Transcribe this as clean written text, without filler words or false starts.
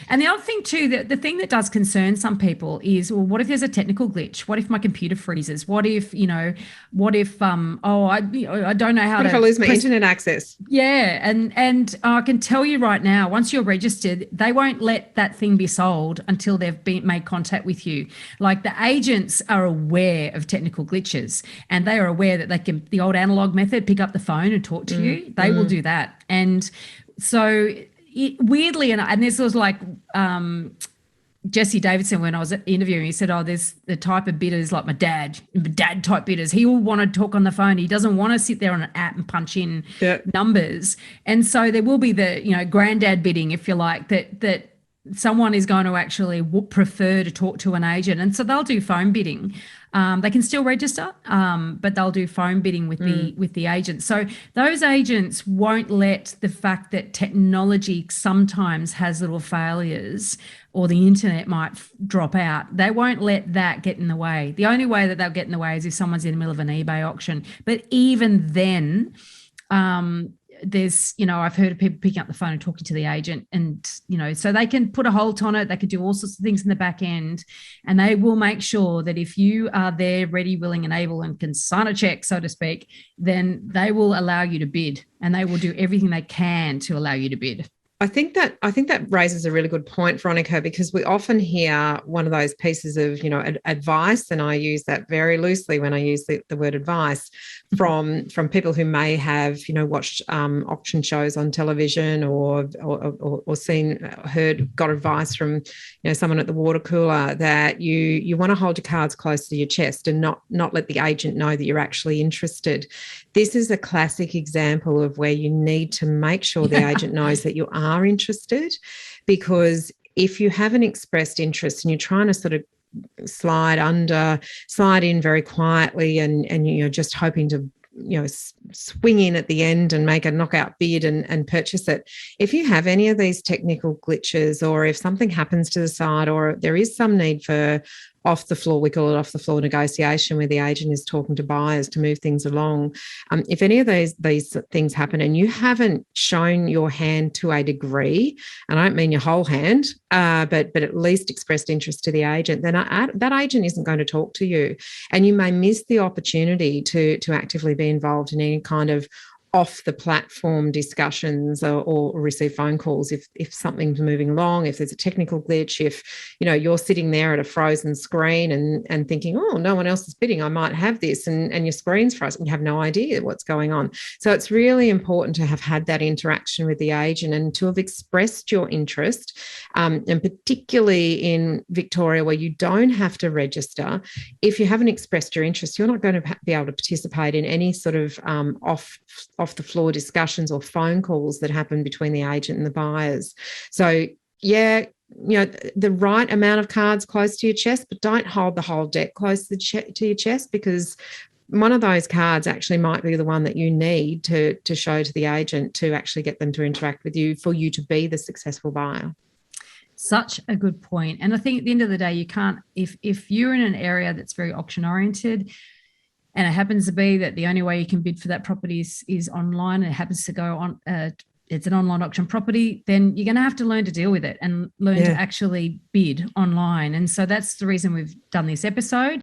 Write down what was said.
And the other thing too, that the thing that does concern some people is, well, what if there's a technical glitch? What if my computer freezes? I don't know how What if I to lose my press. internet access? Yeah, and I can tell you right now, once you're registered, they won't let that thing be sold until they've been made contact with you. Like the agents are aware of technical glitches, and they are aware that they can, the old analog method, pick up the phone and talk to you. They will do that, and so weirdly, and this was like Jesse Davidson, when I was interviewing, he said, "Oh, there's the type of bidders like my dad type bidders. He will want to talk on the phone. He doesn't want to sit there on an app and punch in Yeah. numbers." And so there will be the granddad bidding, if you like, that someone is going to actually prefer to talk to an agent, and so they'll do phone bidding. They can still register, but they'll do phone bidding with the agent. So those agents won't let the fact that technology sometimes has little failures or the internet might drop out. They won't let that get in the way. The only way that they'll get in the way is if someone's in the middle of an eBay auction. But even then, I've heard of people picking up the phone and talking to the agent, and so they can put a halt on it. They can do all sorts of things in the back end, and they will make sure that if you are there ready, willing and able and can sign a check, so to speak, then they will allow you to bid, and they will do everything they can to allow you to bid. I think that raises a really good point, Veronica, because we often hear one of those pieces of, advice, and I use that very loosely when I use the word advice, from people who may have, watched auction shows on television or got advice from, someone at the water cooler, that you want to hold your cards close to your chest and not let the agent know that you're actually interested. This is a classic example of where you need to make sure the agent knows that you are interested, because if you haven't expressed interest and you're trying to sort of slide in very quietly and you're just hoping to swing in at the end and make a knockout bid and purchase it. If you have any of these technical glitches, or if something happens to the side, or there is some need for off the floor, we call it off the floor negotiation, where the agent is talking to buyers to move things along. If any of these things happen and you haven't shown your hand to a degree, and I don't mean your whole hand, but at least expressed interest to the agent, then that agent isn't going to talk to you, and you may miss the opportunity to actively be involved in any kind of off the platform discussions, or receive phone calls if something's moving along, if there's a technical glitch, if you're sitting there at a frozen screen and thinking, oh, no one else is bidding, I might have this, and your screen's frozen, you have no idea what's going on. So it's really important to have had that interaction with the agent and to have expressed your interest, and particularly in Victoria, where you don't have to register. If you haven't expressed your interest, you're not going to be able to participate in any sort of off the floor discussions or phone calls that happen between the agent and the buyers. So the right amount of cards close to your chest, but don't hold the whole deck close to your chest, because one of those cards actually might be the one that you need to show to the agent to actually get them to interact with you, for you to be the successful buyer. Such a good point. And I think at the end of the day, you can't, if you're in an area that's very auction oriented, and it happens to be that the only way you can bid for that property is online, and it happens to go on, it's an online auction property, then you're going to have to learn to deal with it and learn to actually bid online. And so that's the reason we've done this episode.